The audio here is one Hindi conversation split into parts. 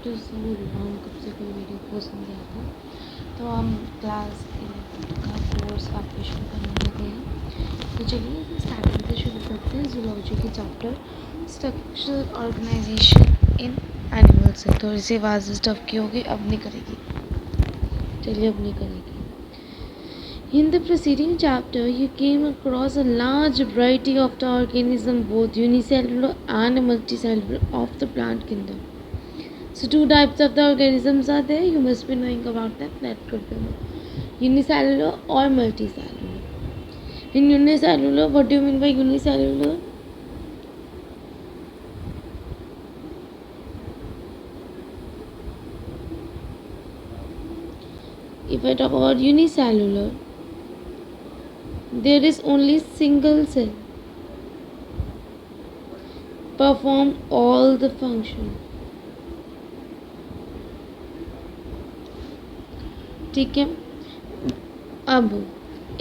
आफ्टर सो लॉन्ग कब से कोई वीडियो पोस्ट नहीं किया था, तो हम क्लास 11 का कोर्स वापस शुरू करने लगे हैं। तो चलिए स्टार्टिंग से शुरू करते हैं। जूलॉजी के चैप्टर स्ट्रक्चर ऑर्गेनाइजेशन इन एनिमल्स है। थोड़ी सी आवाज़ स्टफ की होगी, अब नहीं करेगी। चलिए अब नहीं करेगी। In the preceding chapter, you came across a large variety of the organisms, both unicellular and multicellular, of the plant kingdom. So, two types of the organisms are there. You must be knowing about them. Let's go to unicellular or multicellular. In unicellular, what do you mean by unicellular? If I talk about unicellular, there is only single cell perform all the function. ठीक है। अब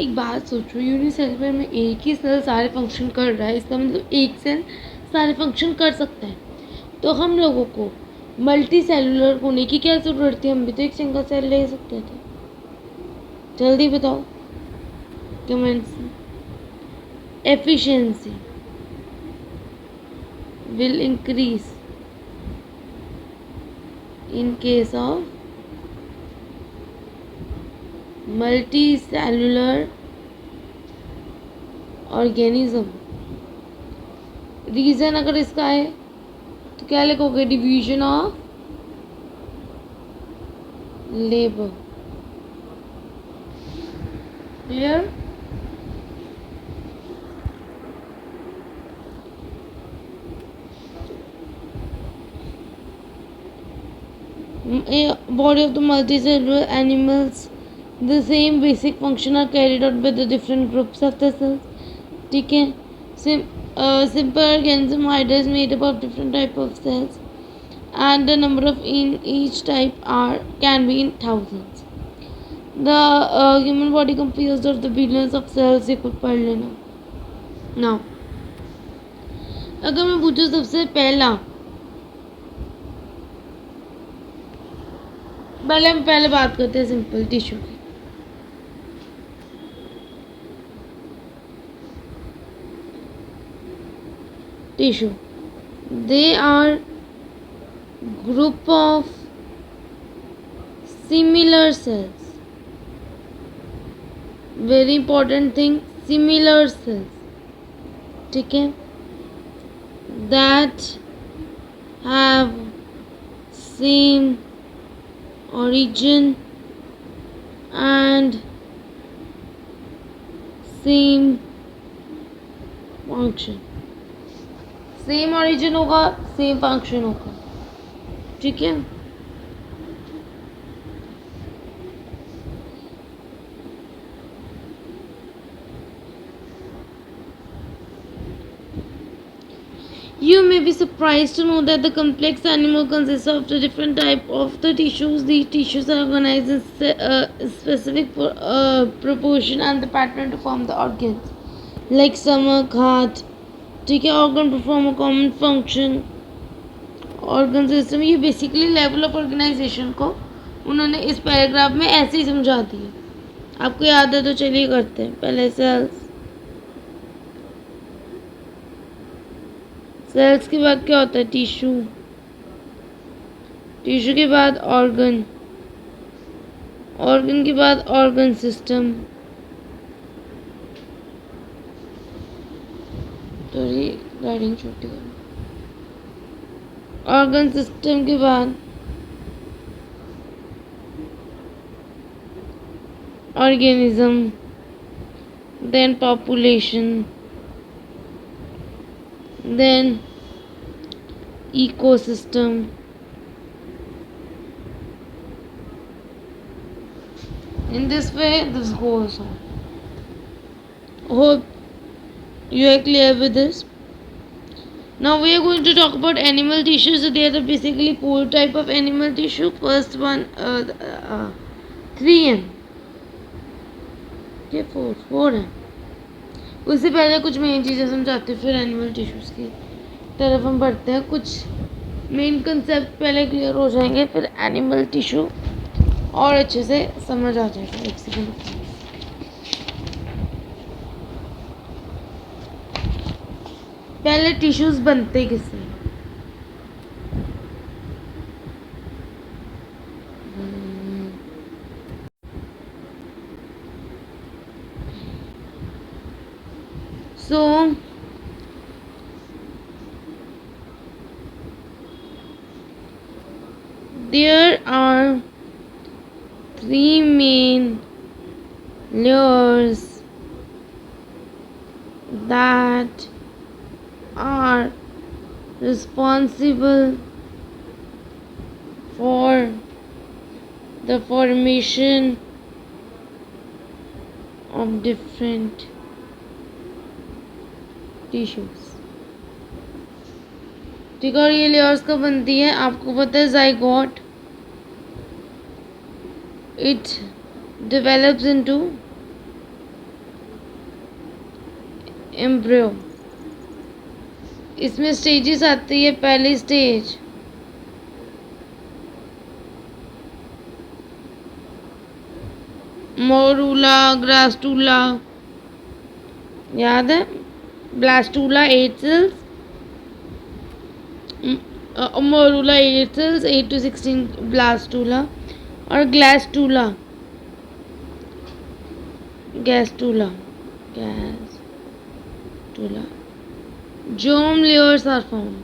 एक बात सोचो, यूनिसेलुलर में एक ही सेल सारे फंक्शन कर रहा है, इसका मतलब एक सेल सारे फंक्शन कर सकता है। तो हम लोगों को मल्टी सेलुलर होने की क्या ज़रूरत थी? हम भी तो एक सिंगल सेल ले सकते थे। जल्दी बताओ कमेंट्स में। Efficiency will increase in case of multi cellular organism. Reason अगर इसका है तो क्या लिखोगे? Division of labour. Clear? Body of the multicellular animals, the same basic function are carried out by the different groups of the cells. ठीक है। Simple organism hydra is made up of different type of cells, and the number of in each type can be in thousands. The human body composed of the billions of cells. ये खुद पढ़ लेना। Now, अगर मैं पूछूं सबसे पहले बात करते हैं सिंपल टिश्यू की। Tissue, they are group of similar cells. Very important thing, similar cells. ठीक है, that have same origin and same function. Same origin होगा, सेम फंक्शन होगा। ठीक है। You may be surprised to know that the complex animal consists of the different type of the tissues. These tissues are organized in specific proportion and the pattern to form the organs, like stomach, heart. ठीक है। organ perform a common function. organ system, ये बेसिकली लेवल ऑफ ऑर्गेनाइजेशन को उन्होंने इस पैराग्राफ में ऐसे ही समझा दिया। आपको याद है तो चलिए करते हैं। पहले सेल्स के बाद क्या होता है? टिश्यू। टिश्यू के बाद ऑर्गन के बाद ऑर्गन सिस्टम। तो राइटिंग छोटी करो। ऑर्गन सिस्टम के बाद organism, then population, then ecosystem, in this way this goes on. Hope you are clear with this. Now we are going to talk about animal tissues. So there are basically 4 type of animal tissue. First one 3n, ये 4 है। उससे पहले कुछ मेन चीज़ें समझाते हैं, फिर एनिमल टिश्यूज़ की तरफ हम बढ़ते हैं। कुछ मेन कंसेप्ट पहले क्लियर हो जाएंगे, फिर एनिमल टिश्यू और अच्छे से समझ आ जाएगा। एक सेकेंड, पहले टिश्यूज बनते किससे? So there are three main layers that are responsible for the formation of different tissues। ठीक है, और ये लेयर्स कब बनती है? आपको पता है zygote it develops into embryo. इसमें स्टेजेस आती है। पहली स्टेज मोरूला, ग्रास्टूला, याद है? Blastula 8 cells, morula 8 cells, 8 to 16 blastula, और gastrula, gastrula, gastrula. germ layers are formed।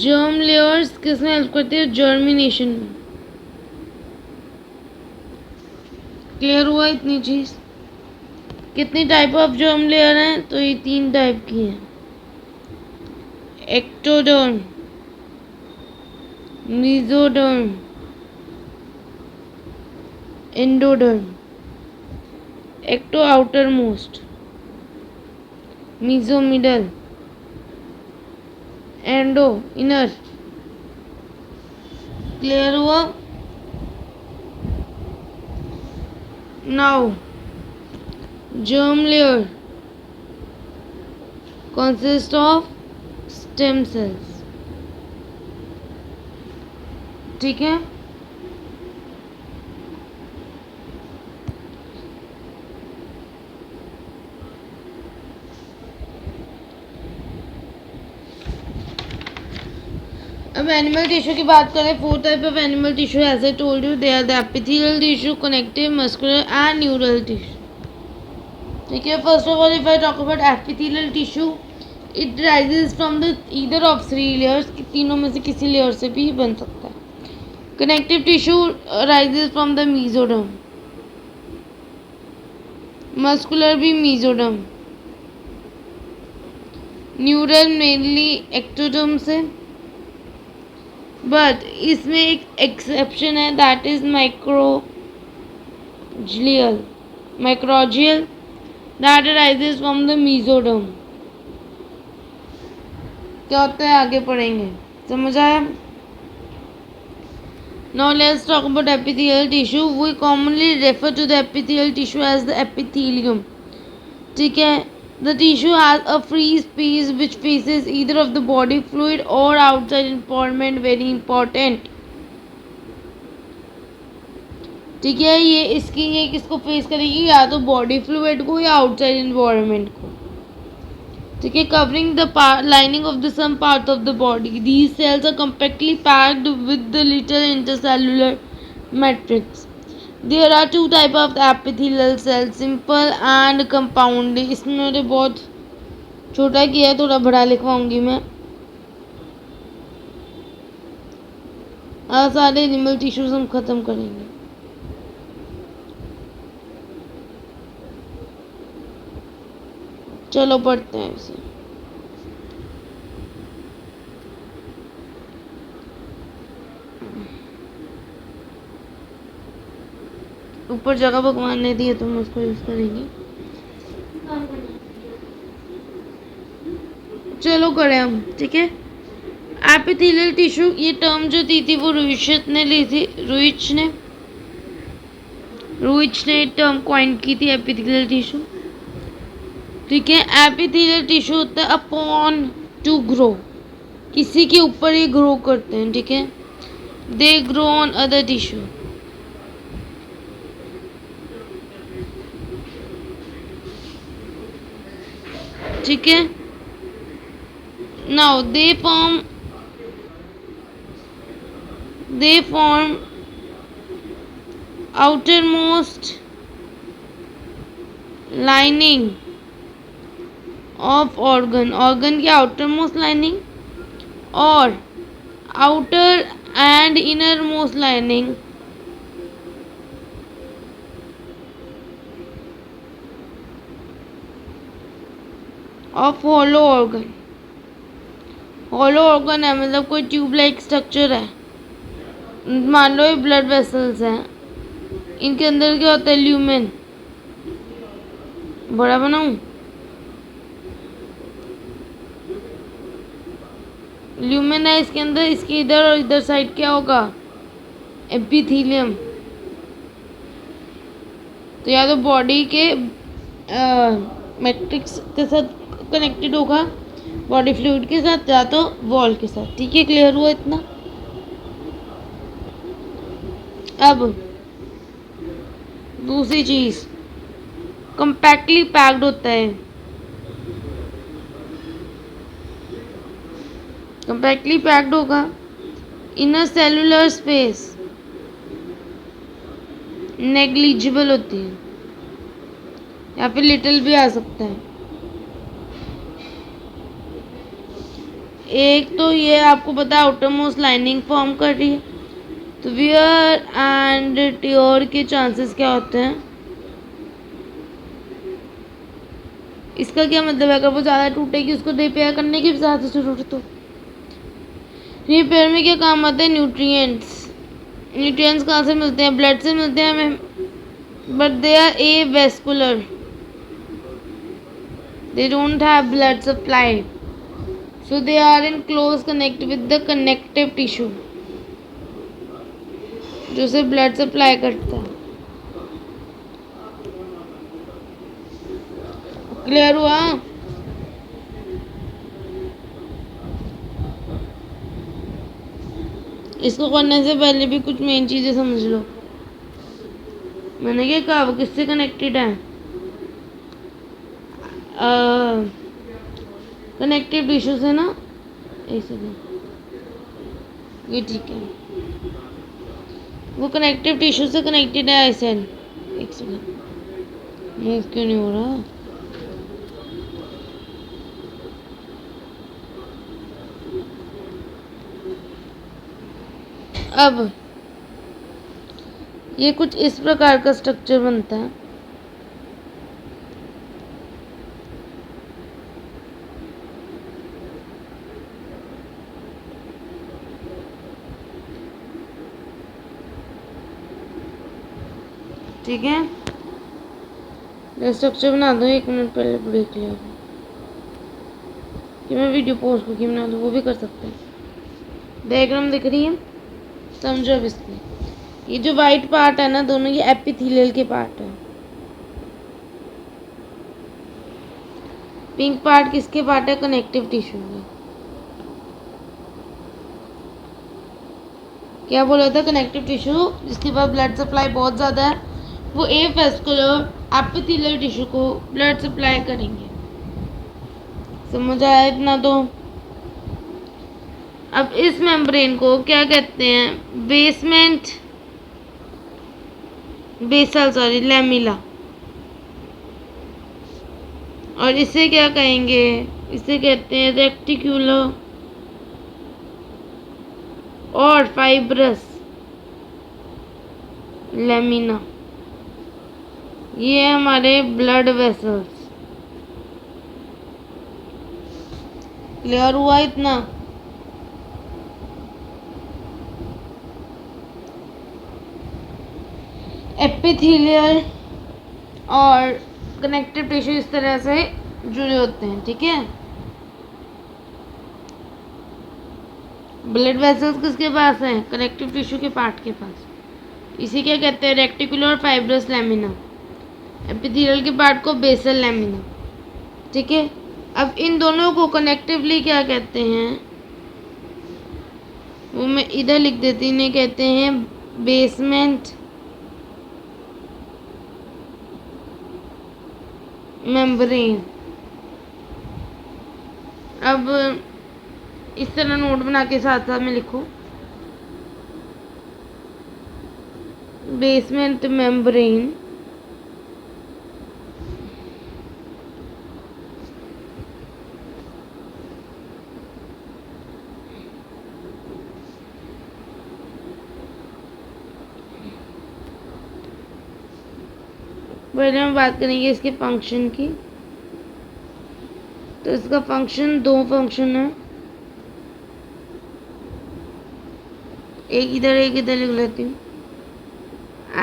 germ layers किसमें हेल्प करती है? जर्मिनेशन में। क्लियर हुआ इतनी चीज? कितनी टाइप ऑफ जर्म लेयर हैं? तो ये 3 टाइप की हैं। Ectoderm, mesoderm, endoderm. Ecto outermost, meso middle, endo inner. Clear हुआ? Now germ layer consists of stem cells। ठीक है, अब एनिमल टिश्यू की बात करें। 4 type of animal tissue as I told you, they are the epithelial tissue, connective, muscular and neural tissue. ठीक है, first of all if I talk about epithelial tissue, it rises from the either of 3 layers. तीनों में से किसी लेयर से भी बन सकता है। Connective tissue raises from the mesoderm, muscular भी मेसोडर्म, न्यूरल मेनली एक्टोडर्म से। बट इसमें एक एक्सेप्शन है, that is macroglial that arises from the mesoderm. क्या होता है आगे पढ़ेंगे, समझ आया? Now let's talk about epithelial tissue। We commonly refer to the epithelial tissue as the epithelium। ठीक है, the tissue has a free space which faces either of the body fluid or outside environment। Very important। ठीक है, ये किसको फेस करेगी? या तो बॉडी फ्लूइड को या आउटसाइड एनवायरनमेंट को। ठीक है, covering the lining of the some part of the body. These cells are compactly packed with the little intercellular matrix। There are 2 type of epithelial cells, simple and compound। इसमें मैंने बहुत छोटा किया है, थोड़ा बड़ा लिखवाऊंगी मैं। सारे एनिमल टिश्यूज हम खत्म करेंगे। चलो पढ़ते हैं इसे। ऊपर जगह भगवान ने दी है तो हम उसको यूज करेंगे। चलो करें हम। ठीक है, एपिथेलियल टिश्यू, ये टर्म जो दी थी वो रुइच ने ली थी। रुइच ने टर्म क्वाइन की थी एपिथेलियल टिश्यू। ठीक है। एपिथेलियल टिश्यू होता है अपॉन टू ग्रो, किसी के ऊपर ये ग्रो करते हैं, ठीक है। They grow on other tissue, ठीक है। Now they form outermost lining of organ की outermost lining और outer and innermost lining of hollow organ। hollow organ है मतलब कोई ट्यूब लाइक स्ट्रक्चर है, मान लो ये ब्लड वेसल्स हैं, इनके अंदर क्या होता है, ल्यूमेन। बड़ा बनाऊं, ल्यूमेन है इसके अंदर, इसके इधर और इधर साइड क्या होगा, एपिथेलियम। तो या तो बॉडी के मैट्रिक्स के साथ कनेक्टेड होगा, बॉडी फ्लूइड के साथ, या तो वॉल के साथ, ठीक है। क्लियर हुआ इतना। अब दूसरी चीज, कंपैक्टली पैक्ड होता है। कंपैक्टली पैक्ड होगा, इनर सेलुलर स्पेस नेग्लिजिबल होती है, या फिर लिटिल भी आ सकता है। एक तो ये आपको पता है आउटर मोस्ट लाइनिंग फॉर्म कर रही है, तो वियर एंड टियर के चांसेस क्या होते हैं, इसका क्या मतलब है, अगर वो ज़्यादा टूटेगी उसको रिपेयर करने की भी ज़्यादा ज़रूरत हो। रिपेयर में क्या काम आते हैं, न्यूट्रिएंट्स। न्यूट्रिएंट्स कहाँ से मिलते हैं, ब्लड से मिलते हैं हमें, but they are avascular, they don't have blood supply, so they are in close connect with the connective tissue जो से ब्लड सप्लाई करता है। क्लियर हुआ। इसको करने से पहले भी कुछ मेन चीजें समझ लो। मैंने क्या कहा, वो किससे कनेक्टेड है, कनेक्टिव टिश्यू से ना, एक सेकेंड, ये ठीक है, वो कनेक्टिव टिश्यू से कनेक्टेड है ऐसे। एक सेकेंड, मूव क्यों नहीं हो रहा, अब ये कुछ इस प्रकार का स्ट्रक्चर बनता है। ठीक है, मैं स्ट्रक्चर बना दूँ, 1 मिनट पहले ब्रेक लिया कि मैं वीडियो पोस्ट करके बना दूँ, वो भी कर सकते हैं। डायग्राम दिख रही है, समझो अब इसको। ये जो वाइट पार्ट है ना, दोनों ये एपिथेलियल के पार्ट है। पिंक पार्ट किसके पार्ट है, कनेक्टिव टिश्यू के। क्या बोला था, कनेक्टिव टिश्यू जिसके पास ब्लड सप्लाई बहुत ज़्यादा है, वो ए वेस्कुलर एपिथेलियल टिश्यू को ब्लड सप्लाई करेंगे। समझ आया इतना तो। अब इस मेम्ब्रेन को क्या कहते हैं, लैमिला। और इसे क्या कहेंगे, इसे कहते हैं रेक्टिक्यूलर और फाइब्रस लैमिना। ये हमारे ब्लड वेसल्स। क्लियर हुआ इतना। एपिथेलियल और कनेक्टिव टिश्यू इस तरह से जुड़े होते हैं, ठीक है। ब्लड वेसल्स किसके पास हैं, कनेक्टिव टिश्यू के पार्ट के पास। इसे क्या कहते हैं, रेक्टिकुलर फाइब्रस लैमिना। एपिथेलियल के पार्ट को बेसल लैमिना। ठीक है। अब इन दोनों को कनेक्टिवली क्या कहते हैं, वो मैं इधर लिख देती, इन्हें कहते हैं बेसमेंट मेम्ब्रेन। अब इस तरह नोट बना के साथ साथ में लिखो, बेसमेंट मेम्ब्रेन पहले हम बात करेंगे इसके फंक्शन की। तो इसका फंक्शन, दो फंक्शन है, एक इधर लिख लेती हूँ।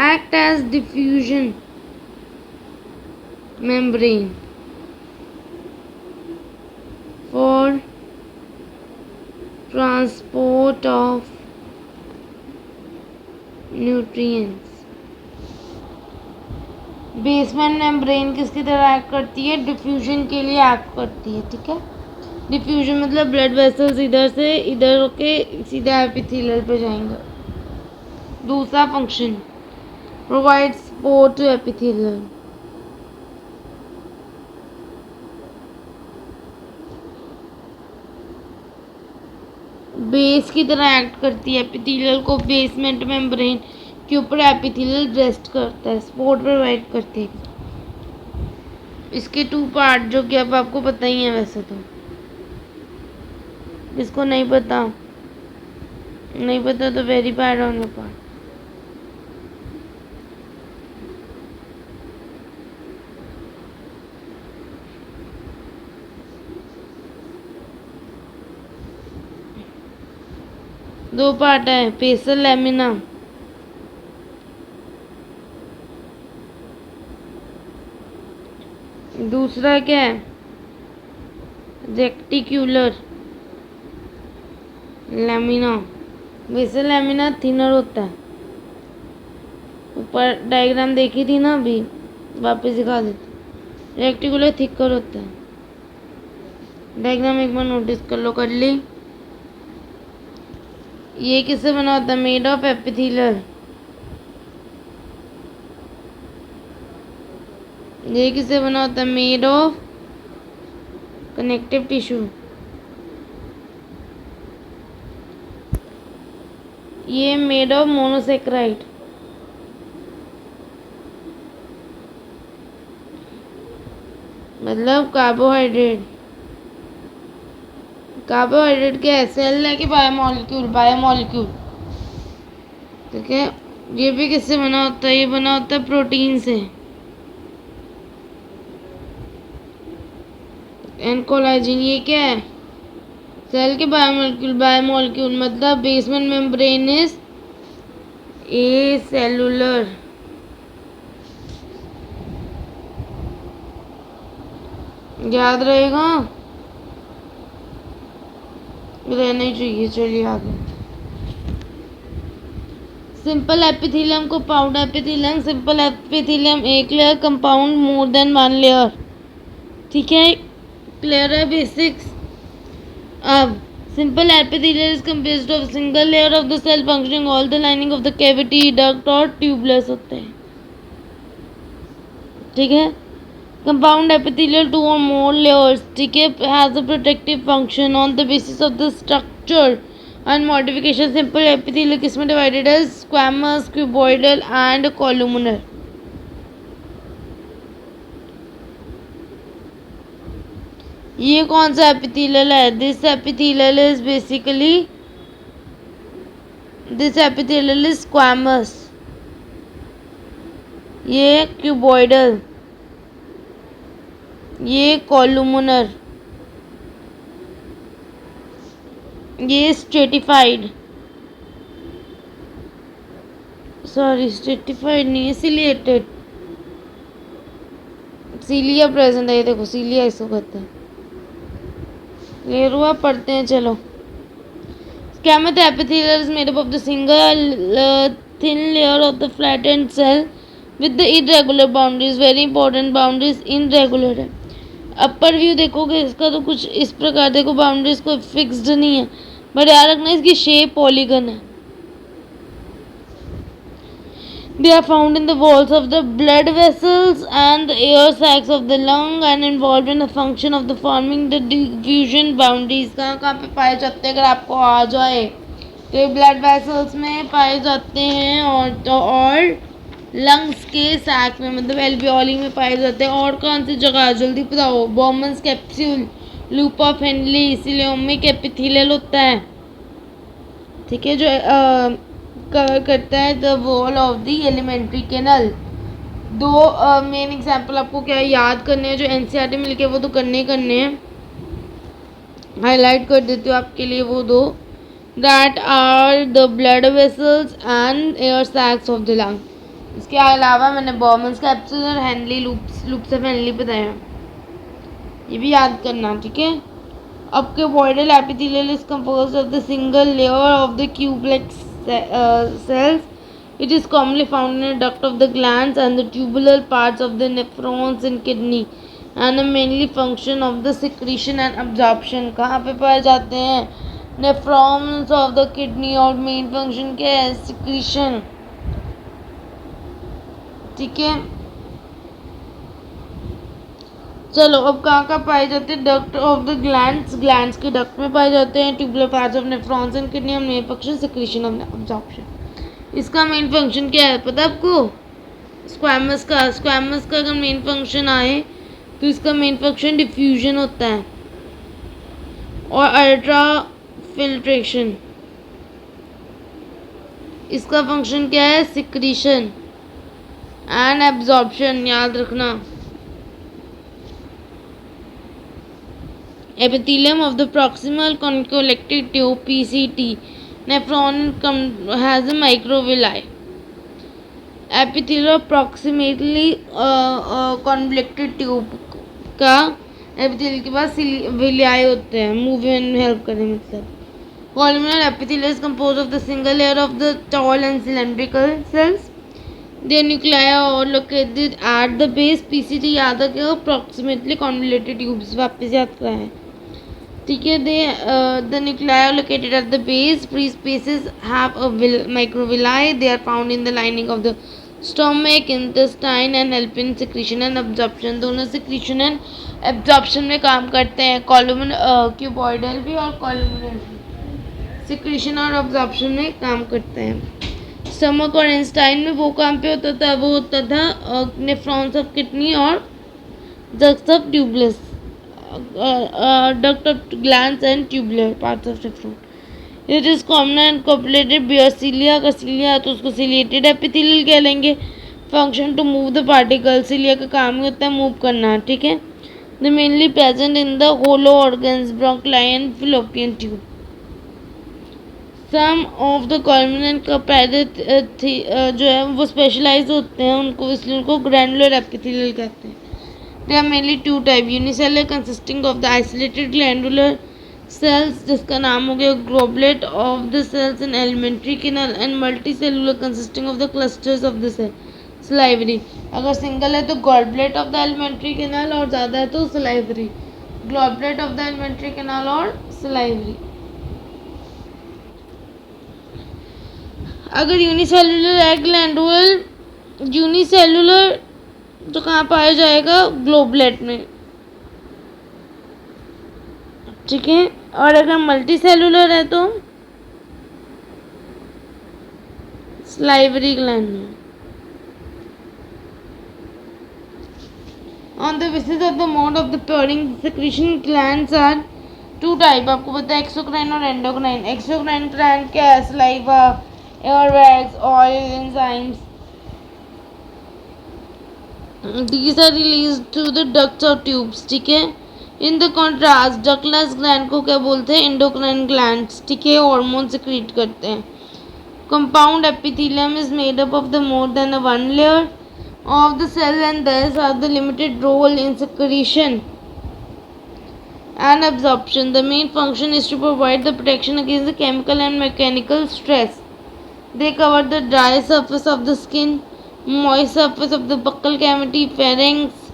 Act as diffusion membrane for transport of nutrients. Basement membrane किसकी तरह एक्ट करती है, डिफ्यूजन के लिए एक्ट करती है, ठीक है। डिफ्यूजन मतलब ब्लड वेसल्स इधर से इधर होके सीधा एपिथेलियल पे जाएंगे। दूसरा function, provide support to epithelial. Base की तरह एक्ट करती है एपिथेलियल को, बेसमेंट मेम्ब्रेन के ऊपर एपिथेलियल रेस्ट करता है, सपोर्ट प्रोवाइड करती है। इसके टू पार्ट जो कि अब आपको पता ही है वैसे तो, जिसको नहीं पता तो very bad on your part. दो पार्ट है, पेसल लैमिना दूसरा क्या है, रेक्टिक्यूलर लैमिना। बेसल लैमिना थिनर होता है, ऊपर डायग्राम देखी थी ना अभी, वापस दिखा देती। रेक्टिकुलर थिकर होता है, डायग्राम एक बार नोटिस कर लो, कर ली। ये किससे बना होता है, मेड ऑफ एपिथेलियल। ये किससे बना होता है, मेड ऑफ कनेक्टिव टिश्यू। ये मेड ऑफ मोनोसेक्राइड। मतलब कार्बोहाइड्रेट। कार्बोहाइड्रेट क्या है, सेल है कि बायोमोलिक्यूल, ठीक है। ये भी किससे बना होता है, ये बना होता है प्रोटीन से एंड कोलाजिन। ये क्या है, सेल के बायोमोलिक्यूल मतलब basement membrane is a cellular. याद रहेगा, रहना ही चाहिए। चलिए आगे, सिंपल एपिथेलियम को पाउड एपिथेलियम। सिंपल एपिथेलियम एक layer, compound more than one layer, ठीक है। क्लियर है बेसिक्स। अब simple epithelial is compressed of single layer of the cell functioning all the lining of the cavity, duct और ट्यूबलेस होते हैं, ठीक है। कंपाउंड एपिथेलियल टू और मोर लेयर्स, ठीक है, has a protective function on the basis of the structure and modification. Simple epithelial किसमें divided as squamous, cuboidal and columnar. ये कौन सा एपिथेलियल है, this epithelial is basically, this epithelial is squamous, ये क्यूबॉइडल, ये कॉलुमनर, ये स्ट्रेटिफाइड, सॉरी स्ट्रेटिफाइड नहीं है, सिलिएटेड। सीलिया प्रेजेंट है, ये देखो सीलिया इसको कहते हैं। क्लियर हुआ, पढ़ते हैं चलो। Squamous epithelial is made up of the single thin layer of the flattened cell with the irregular boundaries. Very important, boundaries irregular है। अपर व्यू देखोगे इसका तो कुछ इस प्रकार, देखो बाउंड्रीज कोई फिक्स्ड नहीं है, बट याद रखना इसकी शेप पॉलीगन है। They are found in the walls of the blood vessels and the air sacs of the lung and involved in the function of the forming the diffusion boundaries। कहाँ कहाँ पे पाए जाते हैं अगर आपको आ जाए तो ये ब्लड वेसल्स में पाए जाते हैं और लंग्स के सैक में मतलब एल्वियोली में पाए जाते हैं। और कौन सी जगह जल्दी बताओ? Bowman's capsule, loop of Henle, coelomic epithelial होता है, ठीक है, जो कवर करता है the wall of the alimentary canal. दो मेन एग्जांपल आपको क्या याद करने हैं जो एनसीईआरटी में लिखे वो तो करने हैं, हाईलाइट कर देती हूँ आपके लिए वो दो, that are the blood vessels and air sacs of the lung. इसके अलावा मैंने बॉमन्स कैप्सूल और हेनली लूप्स ऑफ हेनली बताया, ये भी याद करना, ठीक है। अब cuboidal epithelial is composed of the single layer of the cuboid cells. It is commonly found in the duct of the glands and the tubular parts of the nephrons in kidney and a mainly function of the secretion and absorption। कहाँ पे पाए जाते हैं? nephrons of the kidney और मेन फंक्शन क्या है? secretion, ठीक है। चलो अब कहाँ पाए जाते हैं? डक्ट ऑफ द ग्लैंड्स के डक्ट में पाए जाते हैं, tubular parts of nephrons and kidney और main function secretion of absorption. इसका मेन फंक्शन क्या है पता है आपको? स्क्वैमस का अगर मेन फंक्शन आए तो इसका मेन फंक्शन डिफ्यूजन होता है और अल्ट्रा फिल्ट्रेशन। इसका फंक्शन क्या है? सिक्रीशन एंड एब्जॉर्प्शन, याद रखना। Epithelium of the proximal concollected tube (PCT) nephron has a microvilli। Epithelium proximally concollected tube का एपिथेलियल के पास विलियाई होते हैं, मूवमेंट में हेल्प करें मतलब। Columnar epithelium is composed of the single layer of the tall and cylindrical cells। Their nuclei are located at the base। PCT याद रखिएगा, proximately convoluted tubes, वापस याद कराएं, ठीक है। The nuclei are located at the base। Free spaces have a microvilli। They are found in the lining of the stomach, intestine and help in secretion and absorption। दोनों secretion and absorption में काम करते हैं, cuboidal भी और columnar भी secretion और absorption में काम करते हैं। स्टमक और इंटेस्टाइन में वो काम पे होता था नेफ्रॉन्स ऑफ किडनी और ducts of tubules duct of glands and tubular parts of nephron। It is common and copulated bare cilia। अगर cilia तो उसको ciliated epithelial कह लेंगे। Function to move the particles। cilia का काम ही होता है मूव करना, ठीक है। The mainly present in the hollow organs bronchi and fallopian tube। Some of the columnar का पैदे जो है वो स्पेशलाइज होते हैं उनको, इसलिए उनको granular epithelial कहते हैं। There are mainly two types: unicellular consisting of the isolated glandular cells जिसका नाम हो गया globulate of the cells in alimentary canal and multicellular consisting of the clusters of the cell salivary। अगर सिंगल है तो globulate of the alimentary canal और ज़्यादा है तो salivary। globulate of the alimentary canal और salivary। अगर यूनिसेलुलर है यूनिसेलुलर तो कहाँ पाया जाएगा? ग्लोबुलेट में, ठीक है। और अगर मल्टी सेलुलर है तो स्लाइवरी ग्लैंड में। On the basis of the mode of the pouring secretion glands are two type. आपको पता है एक्सोक्राइन और एंडोक्राइन। एक्सोक्राइन ग्लैंड क्या है? Saliva, earwax, oil, enzymes. These are released through the ducts or tubes, ठीक है। In the contrast ductless gland को क्या बोलते हैं? एंडोक्राइन ग्लैंड्स, ठीक है, हार्मोन सिक्रीट करते हैं। Compound epithelium is made up of the more than one layer of the cell and thus have the limited role in secretion and absorption। The main function is to provide the protection against the chemical and mechanical stress। They cover the dry surface of the skin, moist surface of the buccal cavity, pharynx,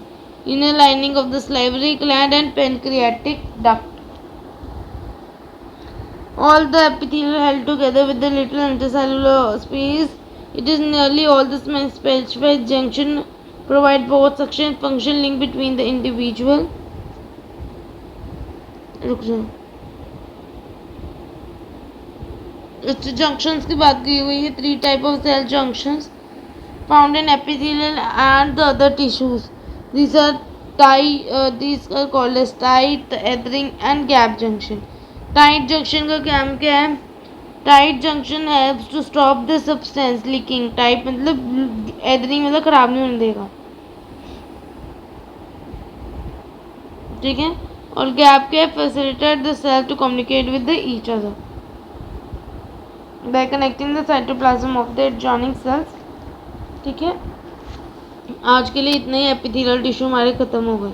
inner lining of the salivary gland and pancreatic duct. All the epithelial held together with the little intercellular space. It is nearly all the specified junction provide both suction function link between the individual. इस जंक्शंस की बात की हुई है. 3 type of cell junctions found in epithelial and the other tissues. These are called as tight, ethering and gap junction. Tight junction का काम क्या है? Tight junction helps to stop the substance leaking. Tight मतलब ethering मतलब खराब नहीं होने देगा, ठीक है. और गैप के facilitate the cell to communicate with each other by connecting the cytoplasm of the adjoining cells. ठीक है. आज के लिए इतना ही. एपिथेलियल टिश्यू हमारे खत्म हो गए.